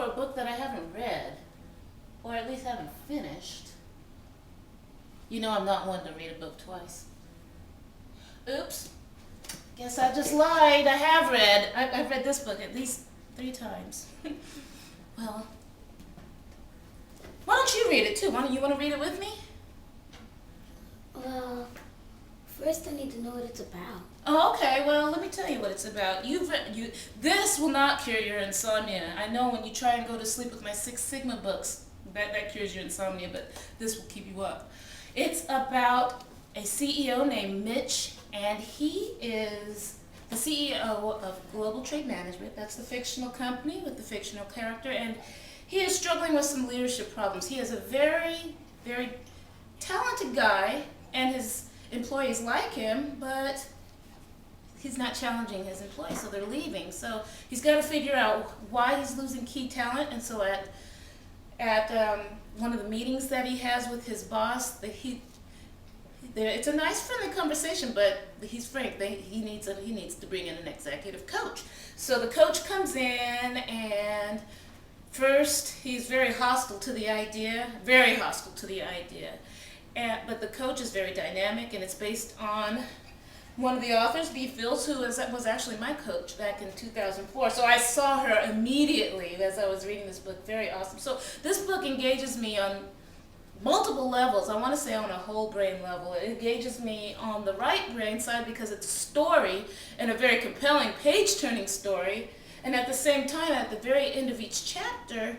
for a book that I haven't read, or at least haven't finished. You know I'm not one to read a book twice. Oops. Guess I just lied. I have read. I've read this book at least 3 times. Well, why don't you read it too? Why don't you want to read it with me? Well, first I need to know what it's about. Oh, okay. Well, let me tell you what it's about. This will not cure your insomnia. I know when you try and go to sleep with my Six Sigma books, that cures your insomnia, but this will keep you up. It's about a CEO named Mitch, and he is the CEO of Global Trade Management. That's the fictional company with the fictional character, and he is struggling with some leadership problems. He is a very, very talented guy, and his employees like him, but he's not challenging his employees, so they're leaving. So he's got to figure out why he's losing key talent, and so at one of the meetings that he has with his boss, it's a nice, friendly conversation, but he's frank. He needs to bring in an executive coach. So the coach comes in, and first he's very hostile to the idea, but the coach is very dynamic, and it's based on one of the authors, B. Fields, who was actually my coach back in 2004. So I saw her immediately as I was reading this book. Very awesome. So this book engages me on multiple levels. I want to say on a whole brain level. It engages me on the right brain side because it's a story, and a very compelling, page-turning story. And at the same time, at the very end of each chapter,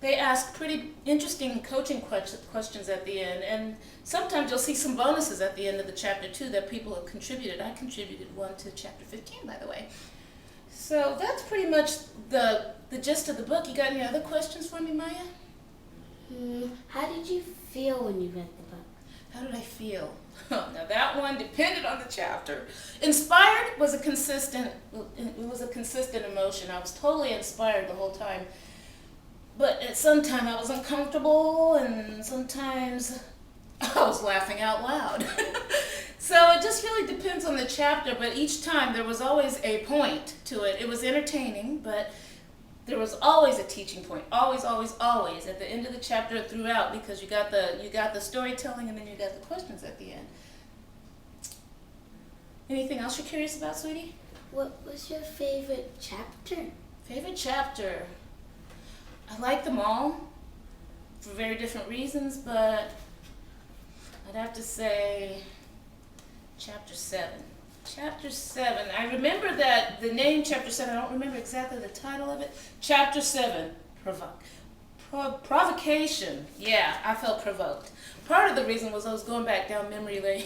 they ask pretty interesting coaching questions at the end, and sometimes you'll see some bonuses at the end of the chapter too that people have contributed. I contributed one to chapter 15, by the way. So that's pretty much the gist of the book. You got any other questions for me, Maya? How did you feel when you read the book? How did I feel? Now that one depended on the chapter. Inspired was a consistent emotion. I was totally inspired the whole time. But at some time I was uncomfortable, and sometimes I was laughing out loud. So it just really depends on the chapter, but each time there was always a point to it. It was entertaining, but there was always a teaching point. Always, always, always at the end of the chapter and throughout, because you got the storytelling, and then you got the questions at the end. Anything else you're curious about, sweetie? What was your favorite chapter? Favorite chapter? I like them all for very different reasons, but I'd have to say chapter 7. Chapter 7. I remember that the name chapter 7, I don't remember exactly the title of it. Chapter 7, provocation. Yeah, I felt provoked. Part of the reason was I was going back down memory lane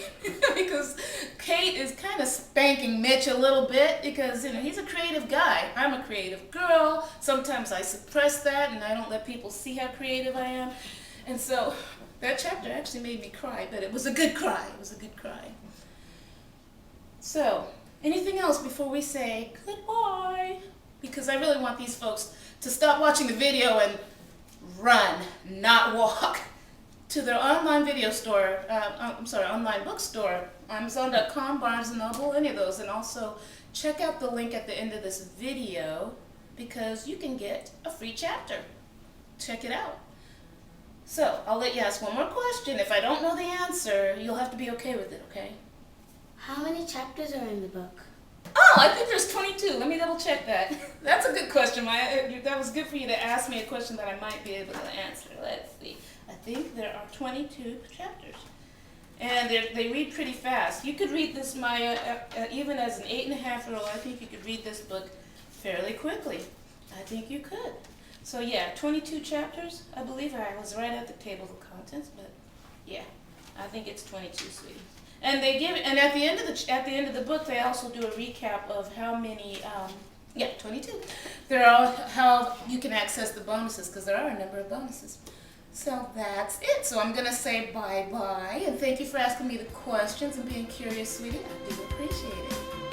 because Kate is kind of spanking Mitch a little bit because, he's a creative guy. I'm a creative girl. Sometimes I suppress that and I don't let people see how creative I am. And so that chapter actually made me cry, but it was a good cry. It was a good cry. So, anything else before we say goodbye? Because I really want these folks to stop watching the video and run, not walk, to their online video store, online bookstore, Amazon.com, Barnes & Noble, any of those. And also check out the link at the end of this video because you can get a free chapter. Check it out. So, I'll let you ask one more question. If I don't know the answer, you'll have to be okay with it, okay? How many chapters are in the book? Oh, I think there's 22. Let me double check that. That's a good question, Maya. That was good for you to ask me a question that I might be able to answer. Let's see. I think there are 22 chapters. And they read pretty fast. You could read this, Maya, even as an 8.5-year-old, I think you could read this book fairly quickly. I think you could. So yeah, 22 chapters. I believe I was right at the table of contents, but yeah, I think it's 22, sweetie. And they give, and at the end of the book, they also do a recap of how many, 22. There are how you can access the bonuses, because there are a number of bonuses. So that's it. So I'm gonna say bye-bye, and thank you for asking me the questions and being curious, sweetie. I do appreciate it.